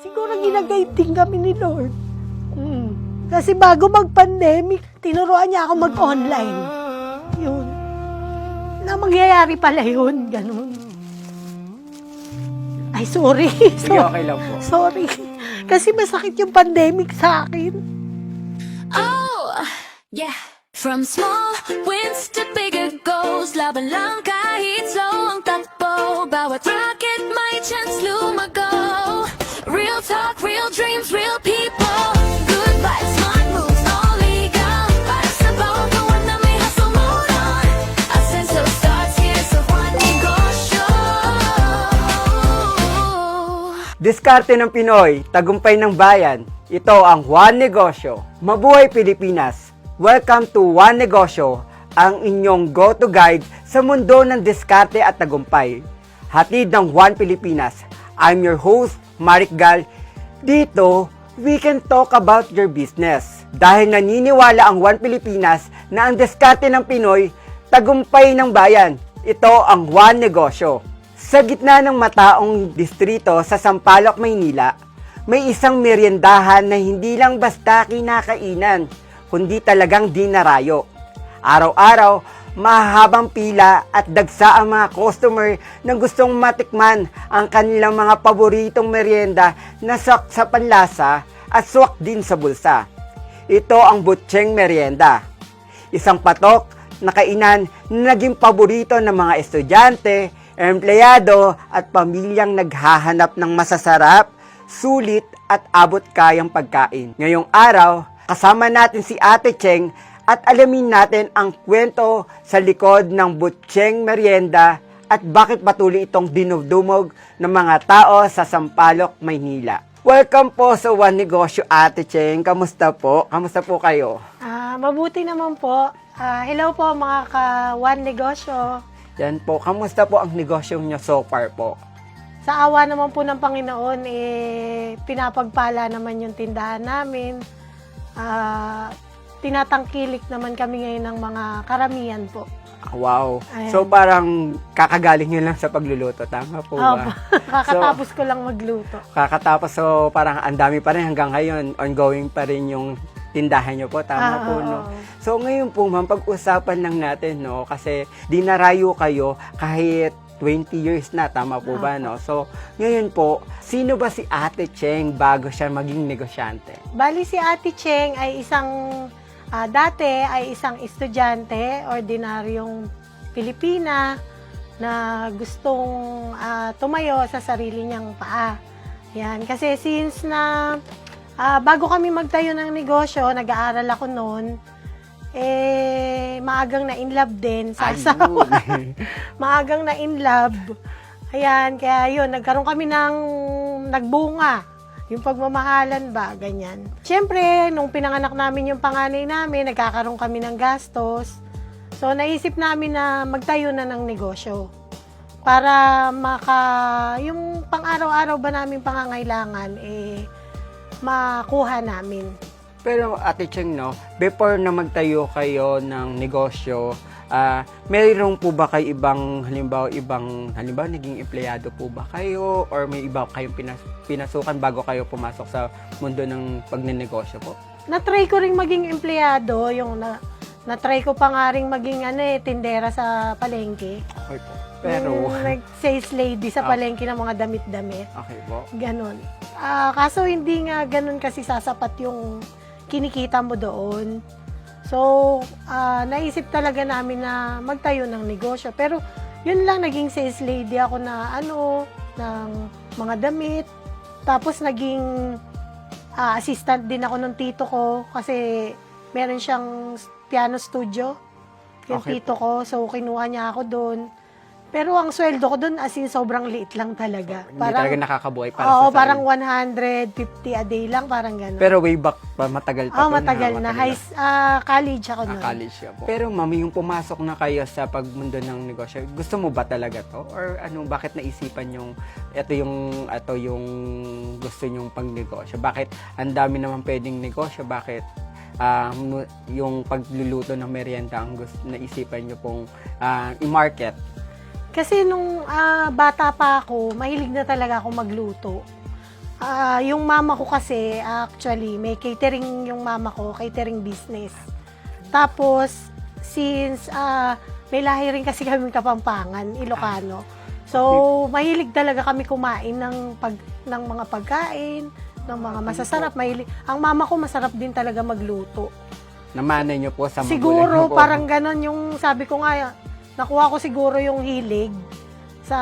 Siguro ginagayad din kami ni Lord. Kasi bago mag-pandemic, tinuruan niya ako mag-online. Yun. Na mangyayari pala yun, ganun. Ay, sorry. Sige, okay lang po. Sorry. Kasi masakit yung pandemic sa akin. Oh, yeah. From small wins to bigger goals, laban lang kahit slow ang takbo. Bawat rocket may chance lumago. Real talk, real dreams, real people. Good vibes, smart moves, all legal. Para sa bawat gawan na may hustle mode on. Ascenso starts here sa Juan Negosyo. Diskarte ng Pinoy, tagumpay ng bayan. Ito ang Juan Negosyo. Mabuhay Pilipinas! Welcome to Juan Negosyo, ang inyong go-to guide sa mundo ng diskarte at tagumpay. Hatid ng Juan Pilipinas. I'm your host, Maric Gal. Dito, we can talk about your business. Dahil naniniwala ang Juan Pilipinas na ang diskarte ng Pinoy, tagumpay ng bayan. Ito ang Juan Negosyo. Sa gitna ng mataong distrito sa Sampaloc, Maynila, may isang meriendahan na hindi lang basta kinakainan, kundi talagang dinarayo. Araw-araw, mahabang pila at dagsa ang mga customer na gustong matikman ang kanilang mga paboritong merienda na swak sa panlasa at swak din sa bulsa. Ito ang Butcheng Merienda. Isang patok na kainan na naging paborito ng mga estudyante, empleyado at pamilyang naghahanap ng masasarap, sulit at abot-kayang pagkain. Ngayong araw, kasama natin si Ate Cheng at alamin natin ang kwento sa likod ng Butcheng Merienda at bakit patuloy itong dinudumog ng mga tao sa Sampaloc, Maynila. Welcome po sa Juan Negosyo, Ate Cheng. Kamusta po? Kamusta po kayo? Mabuti naman po. Hello po mga ka-One Negosyo. Yan po. Kamusta po ang negosyo niyo so far po? Sa awa naman po ng Panginoon, pinapagpala naman yung tindahan namin. Tinatangkilik naman kami ngayon ng mga karamihan po. Wow. Ayan. So parang kakagaling nyo lang sa pagluluto. Tama po ba? Kakatapos ko lang magluto. Kakatapos. So parang ang dami pa rin hanggang ngayon. Ongoing pa rin yung tindahan nyo po. Tama po, no? So ngayon po, ma'am, pag-usapan lang natin, no? Kasi dinarayo kayo kahit 20 years na, tama po ba, no? So, ngayon po, sino ba si Ate Cheng bago siya maging negosyante? Bali si Ate Cheng ay dati ay isang estudyante, ordinaryong Pilipina na gustong tumayo sa sarili niyang paa. Yan, kasi since na bago kami magtayo ng negosyo, nag-aaral ako noon, maagang na in love din sa asawa. Maagang na in love. Ayan, kaya yun, nagkaroon kami ng nagbunga. Yung pagmamahalan ba, ganyan. Siyempre, nung pinanganak namin yung panganay namin, nagkakaroon kami ng gastos. So, naisip namin na magtayo na ng negosyo. Para yung pang-araw-araw ba namin pangangailangan, makuha namin. Pero Ate Cheng, no, before na magtayo kayo ng negosyo, mayroon po ba kayo ibang halimbawa naging empleyado po ba kayo or may iba kayong pinasukan bago kayo pumasok sa mundo ng pagnenegosyo po? Na-try ko ring maging empleyado, na-try ko pa nga ring maging tindera sa palengke. Okay po. Pero Nag-sales lady sa palengke ng mga damit-damit. okay po. Ganon. Kaso hindi nga ganon kasi sasapat yung kinikita mo doon. So, naisip talaga namin na magtayo ng negosyo. Pero, yun lang, naging sales lady ako ng mga damit. Tapos, naging assistant din ako ng tito ko kasi meron siyang piano studio. Yung Okay tito ko. So, kinuha niya ako doon. Pero ang sweldo ko doon, as in, sobrang liit lang talaga. Hindi talaga nakakabuhay para Oo, sa sarili. parang 150 a day lang, parang gano'n. Pero way back pa, matagal pa to matagal na. College ako noon. college siya po. Pero ma'am, yung pumasok na kayo sa pagmundo ng negosyo, gusto mo ba talaga to? Or bakit naisipan yung, ito yung gusto nyong pangnegosyo? Bakit ang dami naman pwedeng negosyo? Bakit yung pagluluto ng merienda ang naisipan nyo pong i-market? Kasi nung bata pa ako, mahilig na talaga ako magluto. Yung mama ko kasi, actually, may catering yung mama ko, catering business. Tapos, since may lahi rin kasi kami Kapampangan, Ilocano. So, mahilig talaga kami kumain ng mga pagkain, ng mga masasarap. Ang mama ko masarap din talaga magluto. Namanay nyo po sa magulang Siguro, nyo po. parang ganon yung sabi ko nga, nakuha ko siguro yung hilig sa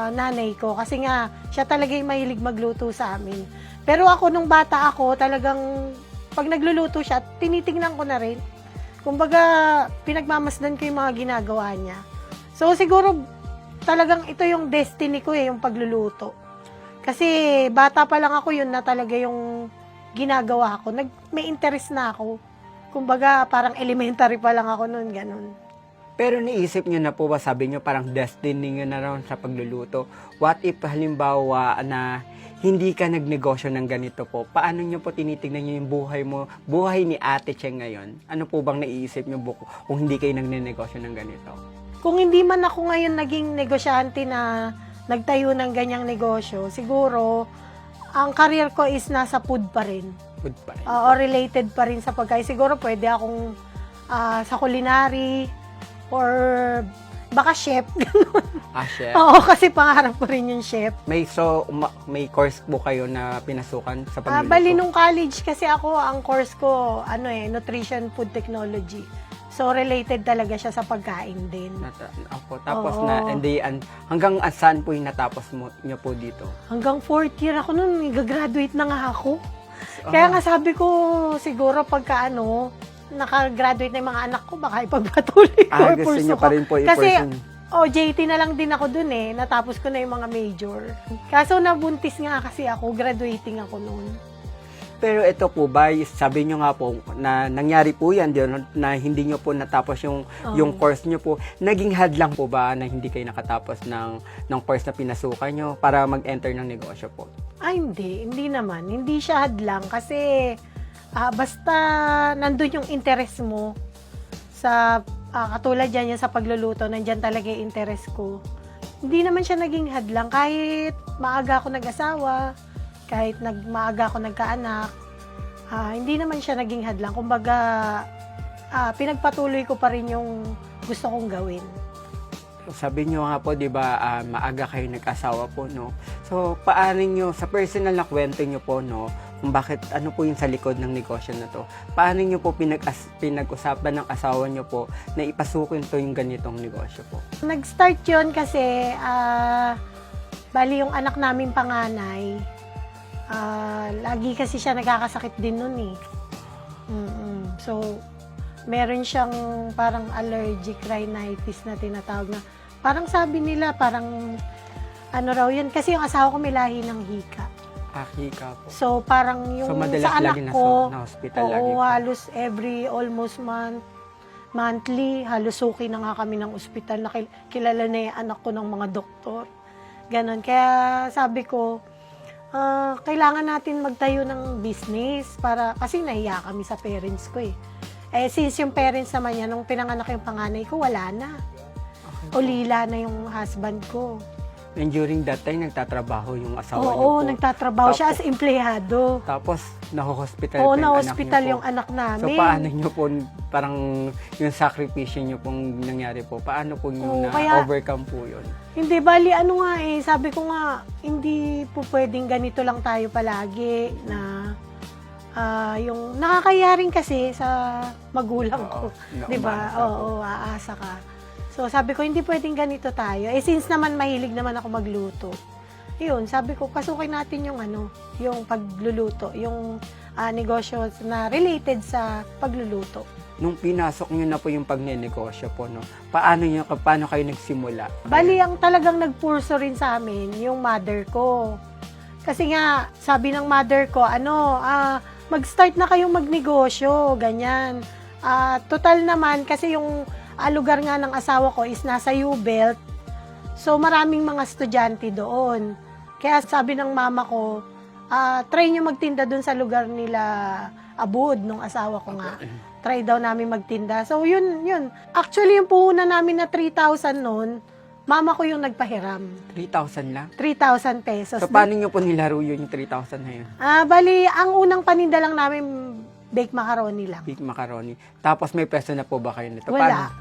nanay ko. Kasi nga, siya talaga yung mahilig magluto sa amin. Pero ako, nung bata ako, talagang, pag nagluluto siya, tinitingnan ko na rin. Kumbaga, pinagmamasdan ko yung mga ginagawa niya. So, siguro, talagang ito yung destiny ko yung pagluluto. Kasi, bata pa lang ako yun na talaga yung ginagawa ko. May interest na ako. Kumbaga, parang elementary pa lang ako noon, ganun. Pero naisip nyo na po ba, sabi nyo parang destiny nyo na rin sa pagluluto. What if halimbawa na hindi ka nagnegosyo ng ganito po? Paano nyo po tinitingnan nyo yung buhay mo, buhay ni Ate Cheng ngayon? Ano po bang naiisip nyo kung hindi kayo nagnenegosyo ng ganito? Kung hindi man ako ngayon naging negosyante na nagtayo ng ganyang negosyo, siguro, ang career ko is nasa food pa rin. Food pa rin. O related pa rin sa pagkain. Siguro pwede akong sa culinary or baka chef. Chef. Oo, kasi pangarap ko rin yung chef. May course po kayo na pinasukan sa pagluluto? Bali nung college kasi ako, ang course ko, Nutrition Food Technology. So, related talaga siya sa pagkain din. Tapos Oo. hanggang saan po yung natapos nyo po dito? Hanggang 4th year ako nun, gagraduate na nga ako. Kaya nga sabi ko, siguro pagka nakagraduate na yung mga anak ko, baka ipagpatuloy ko. or Gusto pursue nyo pa rin po Kasi, i-pursue. JT na lang din ako dun natapos ko na yung mga major. Kaso nabuntis nga kasi ako, graduating ako noon. Pero ito po ba, sabi nyo nga po, na nangyari po yan, na hindi nyo po natapos yung course nyo po, naging hadlang po ba na hindi kayo nakatapos ng course na pinasukan nyo para mag-enter ng negosyo po? Hindi naman. Hindi siya hadlang kasi basta nandun yung interest mo sa katulad yan sa pagluluto, nandyan talaga yung interest ko. Hindi naman siya naging hadlang kahit maaga ako nag-asawa, kahit maaga ako nagkaanak, hindi naman siya naging hadlang. Kumbaga, pinagpatuloy ko pa rin yung gusto kong gawin. Sabi nyo nga po, di ba, maaga kayo nag-asawa po, no? So, paano nyo, sa personal na kwento nyo po, no, kung bakit, ano po yung sa likod ng negosyo na to, paano nyo po pinag-usapan ng asawa nyo po na ipasukin to yung ganitong negosyo po? Nag-start yun kasi, bali yung anak namin panganay, lagi kasi siya nagkakasakit din nun So, meron siyang parang allergic rhinitis na tinatawag na. Parang sabi nila, parang raw yun. Kasi yung asawa ko may lahi ng hika. Hika po. So, parang yung madalas sa anak lagi ko, na hospital lagi po. halos almost monthly, halos suki na nga kami ng ospital na kilala na yung anak ko ng mga doktor. Ganon. Kaya sabi ko, kailangan natin magtayo ng business kasi nahiya kami sa parents ko since yung parents naman niya, nung pinanganak yung panganay ko, wala na. Ulila na yung husband ko. And during that time, nagtatrabaho yung asawa niyo po. Oo, nagtatrabaho siya as empleyado. Tapos, naho-hospital Oo, pa yung anak na-hospital niyo yung po. anak namin. So, paano nyo po, parang yung sakripisyo nyo pong nangyari po, paano po nyo na-overcome po yun? Hindi, bali, sabi ko nga, hindi po pwedeng ganito lang tayo palagi na yung nakakaya rin kasi sa magulang ko. Di ba? Oo, aasa ka. So, sabi ko, hindi pwedeng ganito tayo. Since naman mahilig naman ako magluto, yun, sabi ko, pasukin natin yung yung pagluluto, yung negosyo na related sa pagluluto. Nung pinasok nyo na po yung pagnenegosyo po, no, paano kayo nagsimula? Bali, ang talagang nagpurso rin sa amin, yung mother ko. Kasi nga, sabi ng mother ko, mag-start na kayong magnegosyo, ganyan. Total naman, kasi yung lugar nga ng asawa ko is nasa U-Belt. So, maraming mga estudyante doon. Kaya sabi ng mama ko, try nyo magtinda doon sa lugar nila Abud, nung asawa ko nga. Try daw namin magtinda. So, yun. Actually, yung puhunan namin na 3,000 noon, Mama ko yung nagpahiram. 3,000 lang? 3,000 pesos. So, paano nyo po nilaro yun yung 3,000 na yun? Bali, ang unang paninda lang namin, baked macaroni lang. Big macaroni. Tapos may peso na po ba kayo nito? Wala.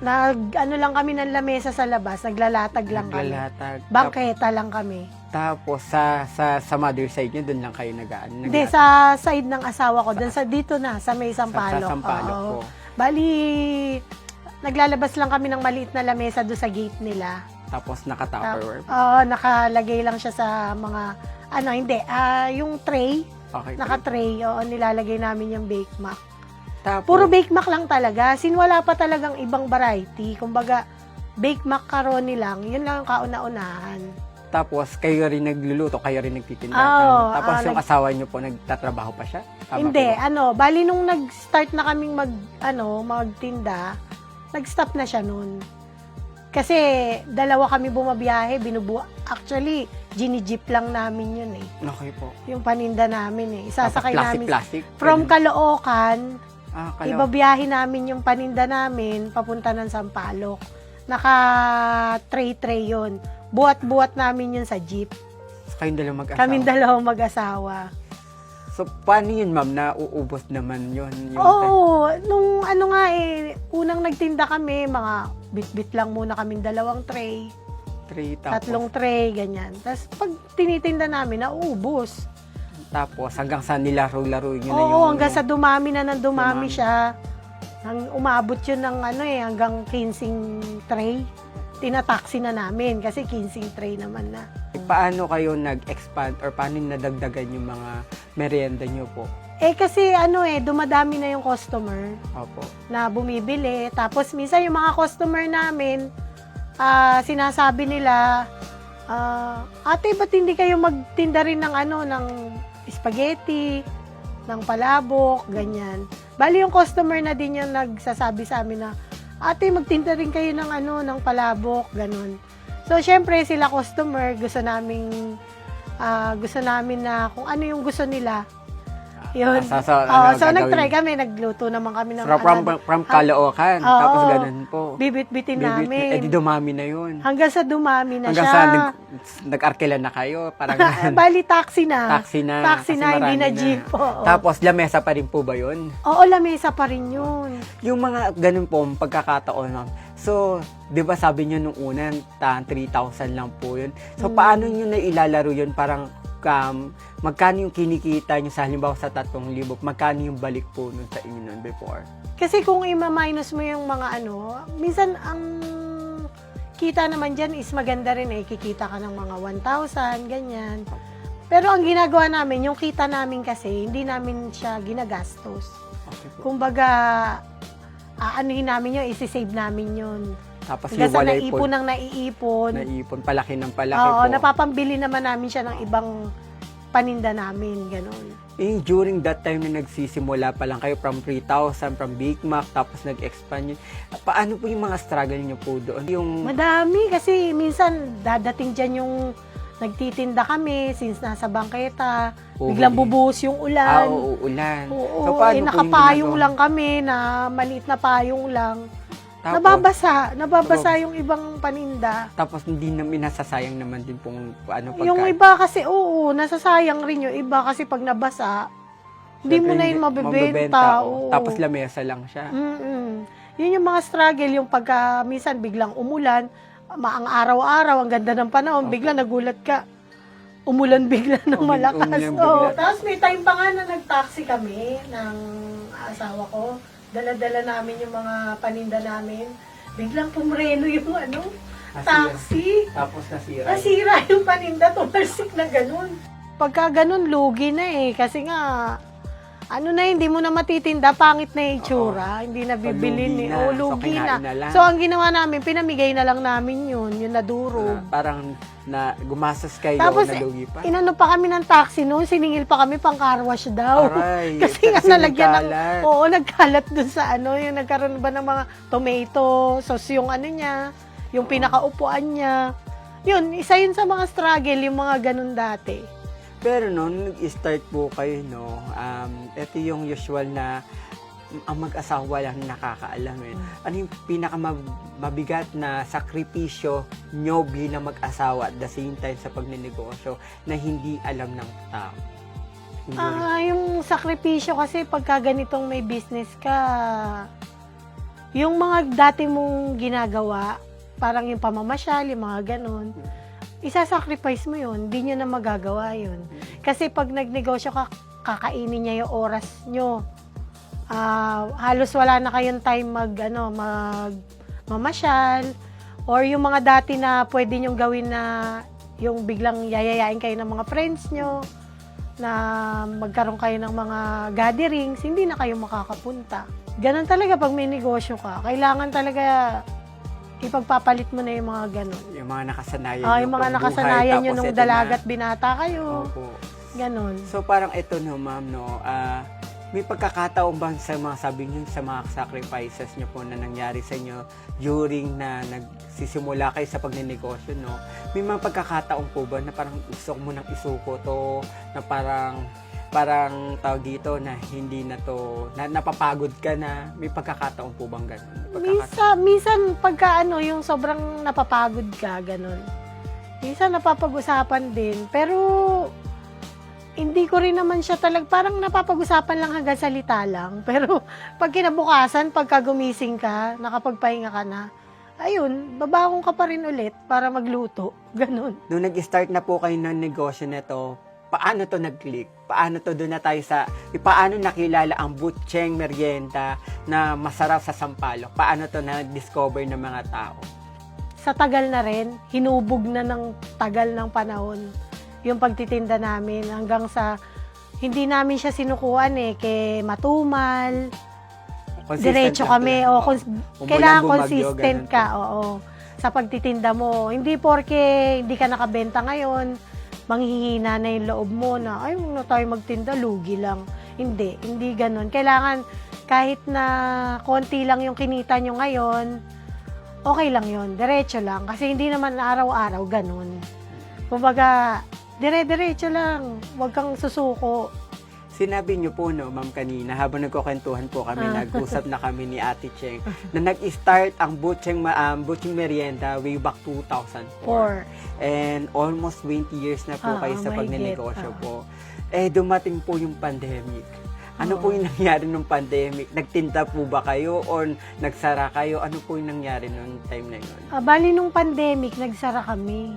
Ano lang kami ng lamesa sa labas, naglalatag lang kami. Naglalatag. Bangketa lang kami. Tapos sa mother side nyo, doon lang kayo nag-aan. Hindi, sa side ng asawa ko, dito na, sa may Sampaloc. Sa Sampaloc Oo. po. Bali, naglalabas lang kami ng maliit na lamesa doon sa gate nila. Tapos naka-tupperware. Oo, nakalagay lang siya sa mga, yung tray, Okay. naka-tray, oo, nilalagay namin yung Bake Mac. Tapos, Puro Bake Mac lang talaga, wala pa talagang ibang variety. Kumbaga, Bake Macaroni lang, yun lang ang kauna-unahan. tapos kayo rin nagluluto, kayo rin nagtitinda. Oo, Tapos yung asawa nyo po, nagtatrabaho pa siya? Tama Hindi, po ba? bali nung nag-start na kaming magtinda, nag-stop na siya nun. Kasi dalawa kami bumabiyahe, actually, ginijip lang namin yun eh. Okay po. Yung paninda namin eh. Isasakay Tapos namin. plastic? From Caloocan, Ibabiyahe ibabiyahe namin yung paninda namin, papunta ng Sampaloc. Naka-tray-tray yun. Buhat-buhat namin yun sa jeep. Kayong dalawang mag-asawa? Kaming dalawang mag-asawa. So, paano yun, ma'am? Nauubos naman yun? Oo, nung unang nagtinda kami, mga bit-bit lang muna kaming 2 tray, 3 tray, ganyan. Tapos pag tinitinda namin, nauubos. Tapos hanggang sa nilaro-laro nyo na yung... Oo, hanggang sa dumami na ng Dumami. dumami siya. Umabot yun ng hanggang 15 tray. Tinataksi na namin kasi 15 tray naman na. Paano kayo nag-expand or paano nadagdagan yung mga merienda nyo po? Kasi dumadami na yung customer Opo. na bumibili. Tapos minsan yung mga customer namin, sinasabi nila, ate, ba't hindi kayo magtinda rin ng ng spaghetti, ng palabok, ganyan. Bali yung customer na din yung nagsasabi sa amin na, ate, magtinda rin kayo ng ng palabok, ganun. So, syempre, sila customer, gusto namin na kung ano yung gusto nila. Yun. So, gagawin? nag-try kami, nagluto naman kami ng From Caloocan, Oo. tapos ganun po. bibit-bitin namin. Dumami na yun. Hanggang sa dumami na Hanggang siya. sa nag-arkela na kayo, parang Bali, taxi na. taxi na. Taxi kasi na, hindi marami na jeep. Oo. Tapos, lamesa pa rin po ba yun? Oo, lamesa pa rin yun. Yung mga ganun po, pagkakataon, ma'am. So, di ba sabi nyo nung una, 3,000 lang po yun. So, paano nyo na ilalaro yun? Parang, magkano yung kinikita nyo sa halimbawa sa 3,000, magkano yung balik po nun sa inyo nun before? Kasi kung ima-minus mo yung mga minsan ang kita naman dyan is maganda rin eh. Kikita ka ng mga 1,000, ganyan. Pero ang ginagawa namin, yung kita namin kasi, hindi namin siya ginagastos. Okay po. Kumbaga, aanuhin namin yun, isi-save namin yun. Tapos Hanggang yung sa walay po, naipon ng naiipon. naipon, palaki ng palaki Oo, po. napapambili naman namin siya ng ibang paninda namin, gano'n. During that time na nagsisimula pa lang kayo from 3,000, from Big Mac, tapos nag-expand yun. Paano po yung mga struggle nyo po doon? Madami kasi minsan dadating dyan yung nagtitinda kami since nasa bangketa, biglang bubuhos yung ulan. Uulan. Oo, paano po yung nakapayong ginagawa? lang kami na maliit na payong lang. Tapos, Nababasa yung ibang paninda. Tapos hindi namin nasasayang naman din pong pagkain. Yung iba kasi, nasasayang rin yung iba kasi pag nabasa, hindi mo na yun mabibenta. Oo. Tapos lamesa lang siya. Yun yung mga struggle, yung pagka minsan biglang umulan, ang araw-araw, ang ganda ng panahon, bigla nagulat ka, umulan bigla ng malakas. umulan bigla. Tapos may time pa nga na nag-taxi kami ng asawa ko. Dala-dala namin yung mga paninda namin. Biglang pumreno yung taxi. Tapos nasira. Nasira yung paninda, tumalsik na ganun. Pagka ganun, lugi na eh. Kasi nga, hindi mo na matitinda, pangit na itsura. Hindi na bibili lugi na. lugi So, na. kinain na lang. So, ang ginawa namin, pinamigay na lang namin yun, yung nadurog. Parang gumastos kayo, Tapos, nalugi pa. inano pa kami ng taxi noon, siningil pa kami pang car wash daw. Aray, Kasi nga nalagyan ng, nagkalat. nagkalat dun sa yung nagkaroon ba ng mga tomato, sauce yung niya, yung pinakaupuan niya. Yun, isa yun sa mga struggle, yung mga ganun dati. Pero nung nag-start po kayo, ito yung usual na ang mag-asawa lang nakakaalam eh. Ano yung pinakamabigat na sakripisyo nyo bilang mag-asawa at the same time sa pagnenegosyo na hindi alam ng tao? Yung sakripisyo kasi pagka ganitong may business ka, yung mga dati mong ginagawa, parang yung pamamasyal, yung mga ganon, isa-sacrifice mo yun, hindi nyo na magagawa yun. Kasi pag nagnegosyo ka, kakainin niya yung oras nyo. Halos wala na kayong time mamasyal, or yung mga dati na pwede nyong gawin na yung biglang yayayain kayo ng mga friends nyo, na magkaroon kayo ng mga gatherings, hindi na kayo makakapunta. Ganon talaga pag may negosyo ka. Kailangan talaga ipagpapalit mo na yung mga ganon. Yung mga nakasanayan Yung mga nakasanayan nyo nung dalagat binata kayo. Opo. Ganon. So parang ito no, ma'am, no, may pagkakataon ba sa mga sabi niyo sa mga sacrifices niyo po na nangyari sa inyo during na nagsisimula kayo sa pagnenegosyo, no? May mga pagkakataon po ba na parang gusto mo nang isuko to, na parang tawag dito na hindi na to, na napapagod ka na, may pagkakataon po bang gano'n? Minsan pagka yung sobrang napapagod ka, ganon. Minsan napapag-usapan din, pero hindi ko rin naman siya parang napapag-usapan lang hanggang salita lang. Pero pag kinabukasan, pagka gumising ka, nakapagpahinga ka na, ayun, babangon ka pa rin ulit para magluto. Ganon. Nung nag-start na po kayo ng negosyo nito, paano to nag-click? Paano to doon na tayo paano nakilala ang Butcheng Merienda na masarap sa Sampaloc? Paano to na-discover ng mga tao? Sa tagal na rin, hinubog na ng tagal ng panahon yung pagtitinda namin hanggang sa hindi namin siya sinukuan kay matumal. Diretso kami. Kailangan consistent ka. Oo. Sa pagtitinda mo. Hindi porke hindi ka nakabenta ngayon, manghihina na yung loob mo na, ay, huwag na tayo magtinda, lugi lang. Hindi ganun. Kailangan kahit na konti lang yung kinita nyo ngayon, okay lang yun. Diretso lang. Kasi hindi naman araw-araw ganun. Kumbaga, dire-diretso lang. Huwag kang susuko. Sinabi niyo po, no, ma'am, kanina, habang nagkukwentuhan po kami, nag-usap na kami ni Ate Cheng, na nag-start ang Butcheng Merienda way back 2004. And almost 20 years na po kayo sa pagnenegosyo po. Dumating po yung pandemic. Ano po yung nangyari nung pandemic? Nagtinda po ba kayo or nagsara kayo? Ano po yung nangyari nung time na yun? Bali nung pandemic, nagsara kami.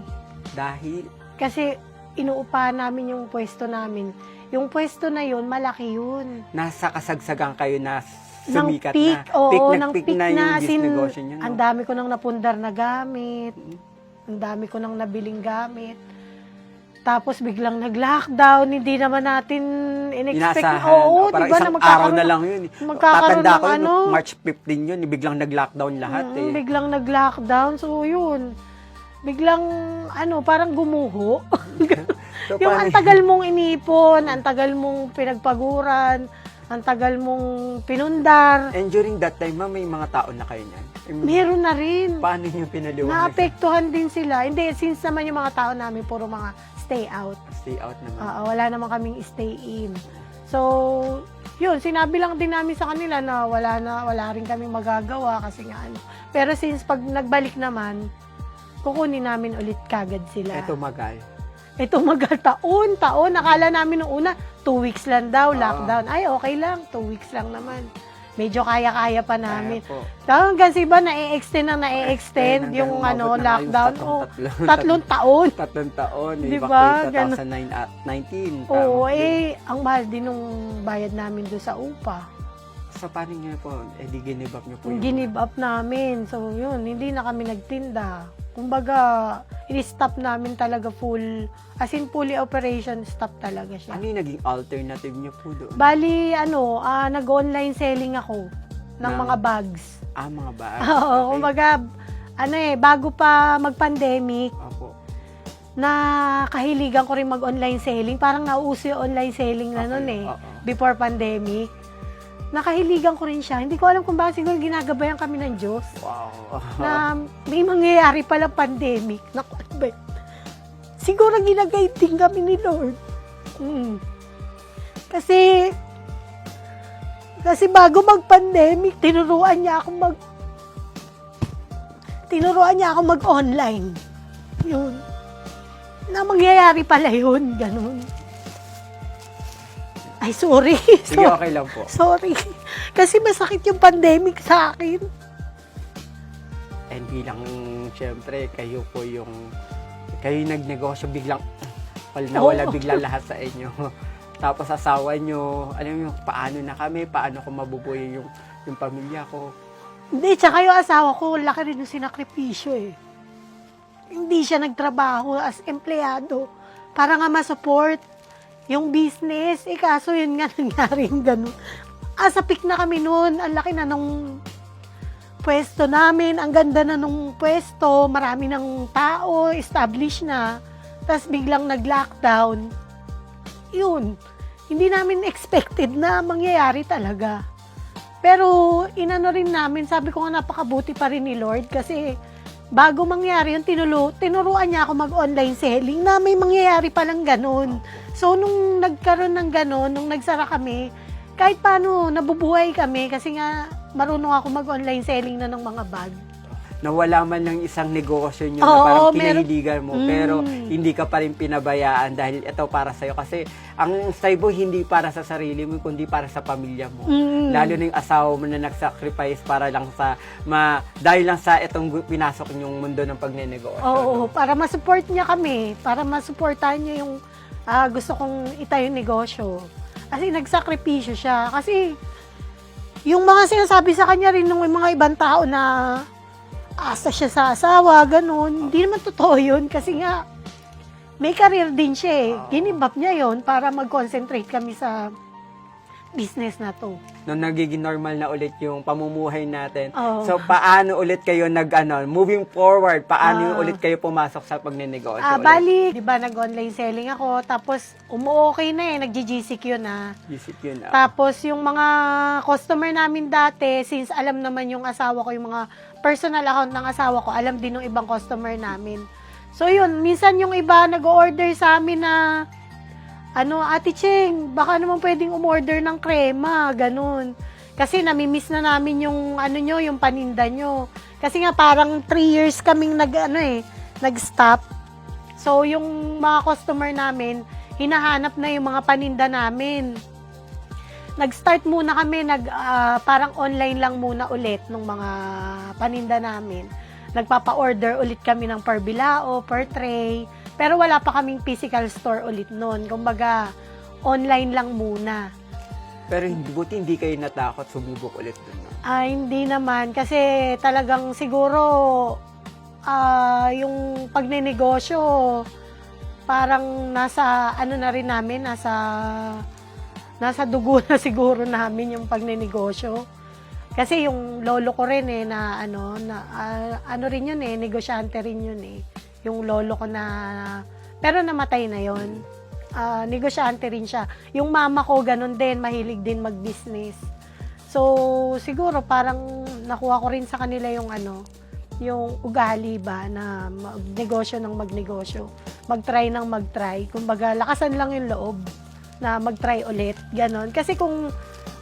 Dahil? Kasi inuupahan namin yung pwesto namin. Yung pwesto na yun, malaki yun. Nasa kasagsagan kayo na sumikat peak, na. Oo, Peak na yung negosyo nyo, no? Ang dami ko nang napundar na gamit. Ang dami ko nang nabiling gamit. Tapos biglang nag-lockdown, hindi naman natin in-expect. Inasahan. Oo, parang diba, isang araw na lang yun. Magkakaroon Tatanda ng ko yun, March 15 yun, biglang nag-lockdown lahat Biglang nag-lockdown, so yun. Biglang, parang gumuho. So, Yung ang tagal mong inipon, ang tagal mong pinagpaguran, ang tagal mong pinundar. And during that time, ma'am, may mga tao na kayo niyan? Meron na rin. Paano nyo pinaliwanag? Naapektuhan din sila. Hindi, since naman yung mga tao namin, puro mga stay out. Stay out naman. Wala naman kaming stay in. So, yun, sinabi lang din namin sa kanila na wala rin kaming magagawa kasi nga Pero since pag nagbalik naman, kukunin namin ulit kagad sila. Ito magal taon. Akala namin nung una, 2 weeks lang daw, lockdown. Ay, okay lang, 2 weeks lang naman. Medyo kaya-kaya pa namin. Hanggang sa iba, na-extend yung lockdown. 3 taon. 3 taon. Diba? 2019. Oo, ang mahal din nung bayad namin doon sa upa. So, paano nyo po? Di give up nyo po Give up namin. So, yun, hindi na kami nagtinda. Kumbaga, i-stop namin talaga fully operation, stop talaga siya. Ano yung naging alternative nyo po doon? Bali, nag-online selling ako ng mga bags. Mga bags? Oo, kumbaga, bago pa mag-pandemic, Opo. kahiligan ko rin mag-online selling. Parang nauuso yung online selling na nun before pandemic. Nakahiligan ko rin siya. Hindi ko alam kung bakit, siguro ginagabayan kami ng Diyos. Wow. Na may mangyayari pala pandemic. Naku, siguro ginagayad din kami ni Lord. Kasi Kasi bago mag-pandemic, tinuruan niya ako mag-online. Yun. Na mangyayari pala yun, ganun. Ay, sorry. Sige, okay lang po. Sorry. Kasi masakit yung pandemic sa akin. And bilang, syempre, kayo nagnegosyo, biglang, nawala biglang lahat sa inyo. Tapos asawa nyo, alam mo, paano na kami, paano ko mabubuhay yung pamilya ko. Hindi, tsaka yung asawa ko, laki rin yung sinakripisyo eh. Hindi siya nagtrabaho as empleyado para nga ma-support yung business. Kaso yun nga nangyari yung ganun. Asapik na kami noon, ang laki na nung pwesto namin, ang ganda na nung pwesto, marami ng tao, established na. Tapos biglang nag-lockdown. Yun. Hindi namin expected na mangyayari talaga. Pero inano rin namin, sabi ko nga napakabuti pa rin ni Lord kasi bago mangyari yun, tinuruan niya ako mag-online selling na may mangyayari palang ganun. So nung nagkaroon ng ganun, nung nagsara kami, kahit paano nabubuhay kami kasi nga marunong ako mag-online selling na ng mga bag. Nawala man ng isang negosyo nyo na Oo, parang kinahiligan mo, pero hindi ka pa rin pinabayaan dahil ito para sa'yo. Kasi ang Saibo hindi para sa sarili mo, kundi para sa pamilya mo. Lalo na yung asawa mo na nag-sacrifice para lang dahil lang sa itong pinasok yung mundo ng pagnenegosyo. Oo, no? para ma-support niya kami, para ma-supportahan niya yung gusto kong itayong negosyo. Kasi nagsakripisyo siya. Kasi yung mga sinasabi sa kanya rin ng mga ibang tao na asa siya sa asawa, ganun. Hindi naman totoo yun kasi nga may career din siya eh. Ginibap niya yon para mag-concentrate kami sa business na to. Nung nagiging normal na ulit yung pamumuhay natin. Oo. So, paano ulit kayo moving forward, paano yung ulit kayo pumasok sa pagnenegosyo ulit? Bali, di ba nag-online selling ako, tapos umu-okay na eh, nag-GCQ na. Isip yun. Tapos yung mga customer namin dati, since alam naman yung asawa ko, yung mga personal account ng asawa ko, alam din ng ibang customer namin. So yun, minsan yung iba nag-order sa amin na Ate Cheng, baka naman pwedeng umorder ng krema, ganun. Kasi namimiss na namin yung yung paninda nyo. Kasi nga parang 3 years kaming nag-stop. So yung mga customer namin, hinahanap na yung mga paninda namin. Nag-start muna kami, parang online lang muna ulit ng mga paninda namin. Nagpapa-order ulit kami ng per bilao, per tray. Pero wala pa kaming physical store ulit noon. Kumbaga, online lang muna. Pero buti hindi kayo natakot sumubok ulit dun. No? Hindi naman. Kasi talagang siguro, yung pagnenegosyo, parang nasa dugo na siguro namin yung pagnenegosyo. Kasi yung lolo ko rin rin yun negosyante rin yun yung lolo ko pero namatay na yun. Negosyante rin siya. Yung mama ko ganun din, mahilig din mag-business. So, siguro parang nakuha ko rin sa kanila yung yung ugali ba na magnegosyo ng magnegosyo. Mag-try ng mag-try. Kumbaga, lakasan lang yung loob na mag-try ulit. Ganon. Kasi kung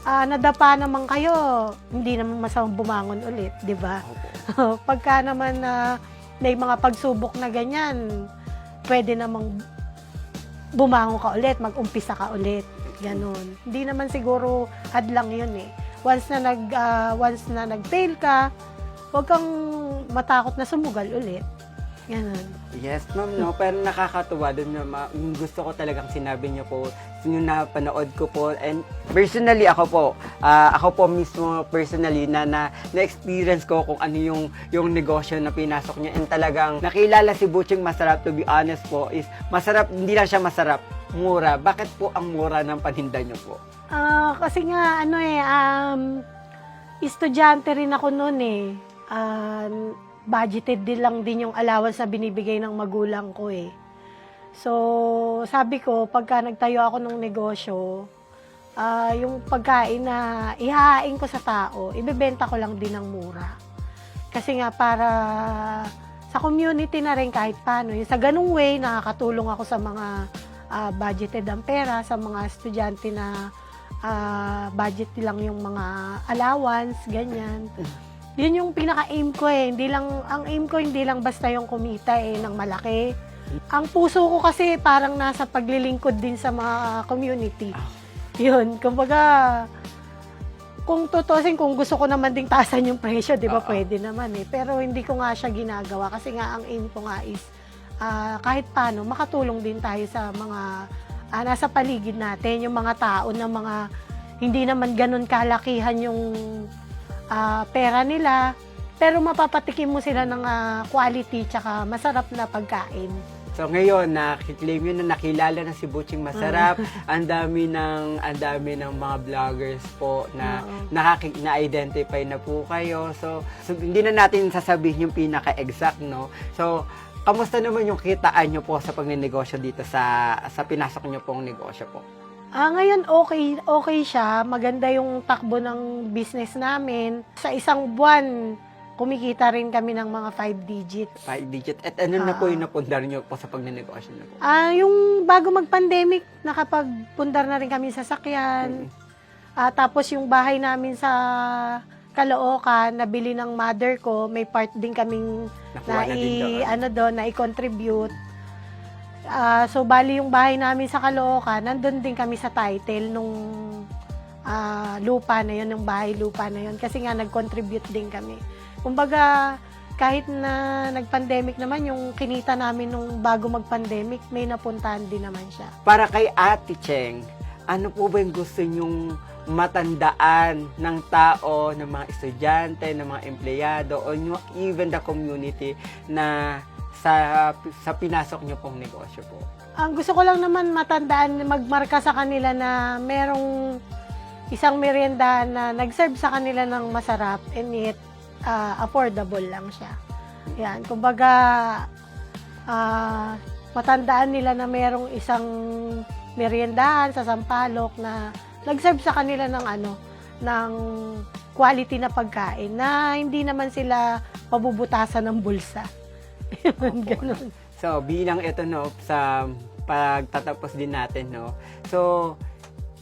nadapa naman kayo, hindi naman masamang bumangon ulit, di ba? Pagka naman may mga pagsubok na ganyan, pwede namang bumangon ka ulit, mag-umpisa ka ulit. Ganon. Hindi naman siguro hadlang yun eh. Once na nag-fail ka, huwag kang matakot na sumugal ulit. Ganon. Yes, ma'am, no? Pero nakakatuwa dun na gusto ko talagang sinabi niyo po, yung napanood ko po, and personally ako po mismo personally na-experience ko kung ano yung negosyo na pinasok niya, and talagang nakilala si Butching Masarap, to be honest po, is masarap, hindi lang siya masarap, mura. Bakit po ang mura ng paninda niyo po? Kasi nga, estudyante rin ako noon budgeted din lang din yung allowance na binibigay ng magulang ko eh. So, sabi ko, pagka nagtayo ako ng negosyo, yung pagkain na ihahain ko sa tao, ibebenta ko lang din ng mura. Kasi nga para sa community na rin kahit paano. Sa ganung way, nakakatulong ako sa mga budgeted ang pera, sa mga estudyante na budget lang yung mga allowance, ganyan. Yun yung pinaka-aim ko eh. Ang aim ko hindi lang basta yung kumita ng malaki. Ang puso ko kasi parang nasa paglilingkod din sa mga community. Yun, kumbaga, kung tutusin, kung gusto ko naman ding taasan yung presyo, di ba, pwede naman eh. Pero hindi ko nga siya ginagawa kasi nga ang aim ko nga is kahit paano, makatulong din tayo sa mga nasa paligid natin, yung mga tao na mga hindi naman ganun kalakihan yung pera nila, pero mapapatikim mo sila ng quality tsaka masarap na pagkain. So ngayon, nakiklaim yun na nakilala na si Butching Masarap. Ang dami ng mga vloggers po na na-identify na po kayo. So hindi na natin sasabihin yung pinaka-exact, no? So, kamusta naman yung kitaan nyo po sa pagnenegosyo dito sa pinasok nyo pong negosyo po? Ngayon okay siya. Maganda yung takbo ng business namin. Sa isang buwan, kumikita rin kami ng mga 5 digits. 5 digit. At ano na po yung napundar nyo po sa pagnenegosyo nyo po? Yung bago mag-pandemic, nakapagpundar na rin kami sa sasakyan. Tapos yung bahay namin sa Caloocan, nabili ng mother ko, may part din kaming i-contribute. So, bali yung bahay namin sa Caloocan, nandun din kami sa title nung lupa na yun, yung bahay lupa na yun. Kasi nga, nag-contribute din kami. Kumbaga, kahit na nag-pandemic naman, yung kinita namin nung bago mag-pandemic, may napuntahan din naman siya. Para kay Ate Cheng, ano po ba yung gusto nyong matandaan ng tao, ng mga estudyante, ng mga empleyado, o even the community na sa pinasok nyo pong negosyo po? Ang gusto ko lang naman matandaan, magmarka sa kanila na merong isang merienda na nag-serve sa kanila ng masarap and yet affordable lang siya. Yan, kumbaga matandaan nila na merong isang meriendahan sa Sampaloc na nag-serve sa kanila ng quality na pagkain na hindi naman sila mabubutasan ng bulsa. Ganun. So, bilang ito, no, sa pagtatapos din natin, no. So,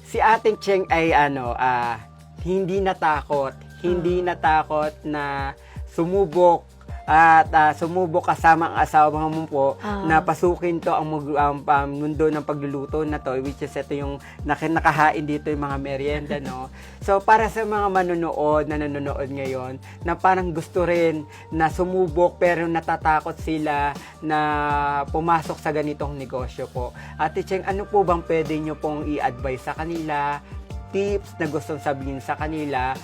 si Ate Cheng ay hindi natakot na sumubok at sumubok kasama ang asawa mo po na pasukin to ang mundo ng pagluluto na to, which is ito yung nakahain dito yung mga merienda, no? So, para sa mga na nanonood ngayon, na parang gusto rin na sumubok pero natatakot sila na pumasok sa ganitong negosyo po. Ate Cheng, ano po bang pwede nyo pong i-advise sa kanila? Tips na gustong sabihin sa kanila?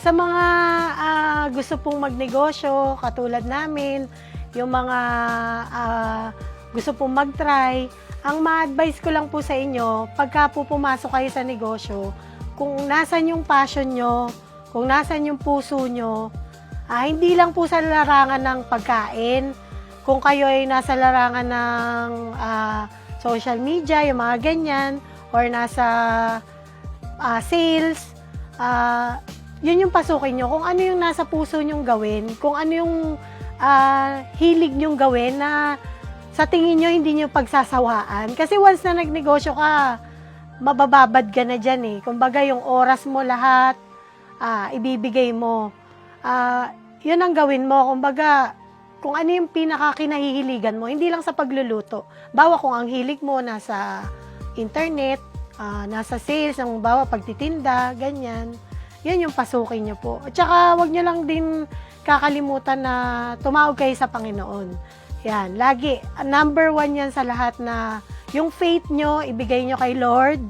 Sa mga gusto pong magnegosyo, katulad namin, yung mga gusto pong mag-try, ang ma-advise ko lang po sa inyo, pagka po pumasok kayo sa negosyo, kung nasan yung passion nyo, kung nasan yung puso nyo, hindi lang po sa larangan ng pagkain, kung kayo ay nasa larangan ng social media, yung mga ganyan, or nasa sales, yun yung pasukin nyo. Kung ano yung nasa puso nyong gawin, kung ano yung hilig nyong gawin na sa tingin nyo hindi nyo pagsasawaan. Kasi once na nagnegosyo ka, mabababad ka na dyan eh. Kumbaga yung oras mo lahat, ibibigay mo. Yun ang gawin mo. Kumbaga, kung ano yung pinaka-kinahihiligan mo, hindi lang sa pagluluto. Bawa kung ang hilig mo nasa internet, nasa sales, ang bawa pagtitinda, ganyan. Yan yung pasukin nyo po. At saka, wag nyo lang din kakalimutan na tumawag kayo sa Panginoon. Yan, lagi. Number 1 yan sa lahat na yung faith nyo, ibigay nyo kay Lord.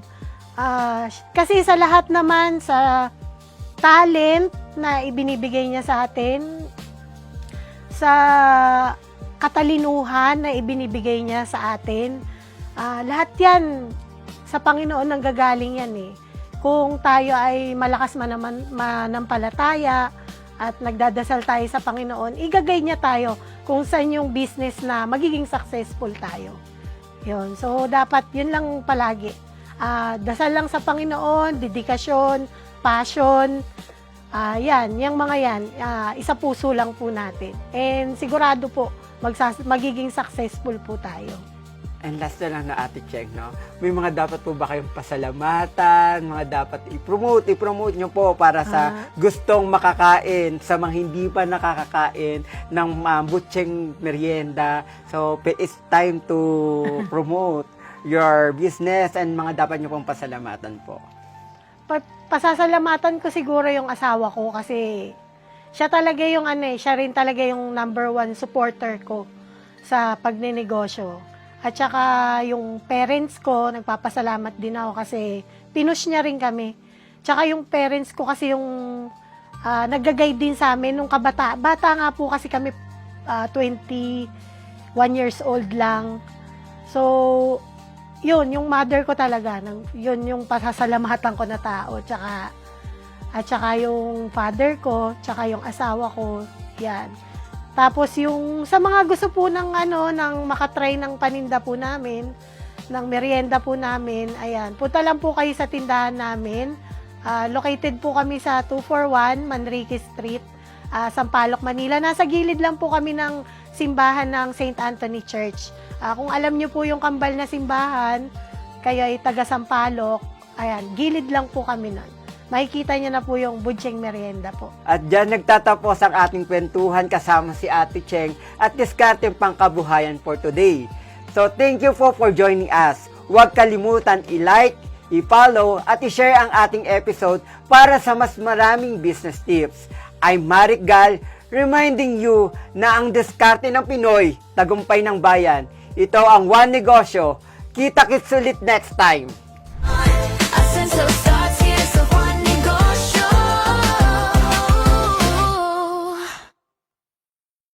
Kasi sa lahat naman, sa talent na ibinibigay niya sa atin, sa katalinuhan na ibinibigay niya sa atin, lahat yan, sa Panginoon nanggagaling yan eh. Kung tayo ay malakas manampalataya at nagdadasal tayo sa Panginoon, igagay niya tayo kung saan yung business na magiging successful tayo. Yun. So, dapat yun lang palagi. Dasal lang sa Panginoon, dedikasyon, passion, yung mga yan, isa puso lang po natin. And sigurado po, magiging successful po tayo. And last na lang na Ate Cheng, no? May mga dapat po ba kayong pasalamatan, mga dapat i-promote nyo po para sa gustong makakain, sa mga hindi pa nakakakain ng butcheng merienda. So, it's time to promote your business and mga dapat nyo pong pasalamatan po. Pasasalamatan ko siguro yung asawa ko kasi siya talaga yung siya rin talaga yung number 1 supporter ko sa pagnenegosyo. At saka yung parents ko, nagpapasalamat din ako kasi pinush niya rin kami. Tsaka yung parents ko kasi yung nag-guide din sa amin nung bata nga po kasi kami 21 years old lang. So, yun, yung mother ko talaga, yun yung pasasalamatan ko na tao. At saka yung father ko, tsaka yung asawa ko, yan. Tapos yung sa mga gusto po ng ng makatry ng paninda po namin, ng merienda po namin, ayan, punta lang po kayo sa tindahan namin. Located po kami sa 241 Manrique Street, Sampaloc, Manila. Nasa gilid lang po kami ng simbahan ng St. Anthony Church. Kung alam niyo po yung kambal na simbahan, kayo ay taga Sampaloc, ayan, gilid lang po kami nun. Makikita niyo na po yung butcheng merienda po. At dyan nagtatapos ang ating kwentuhan kasama si Ate Cheng at diskarteng pangkabuhayan for today. So thank you for joining us. Huwag kalimutan i-like, i-follow at i-share ang ating episode para sa mas maraming business tips. I'm Maric Gal, reminding you na ang diskarte ng Pinoy, tagumpay ng bayan. Ito ang One Negosyo. Kita-kits ulit next time. I sense so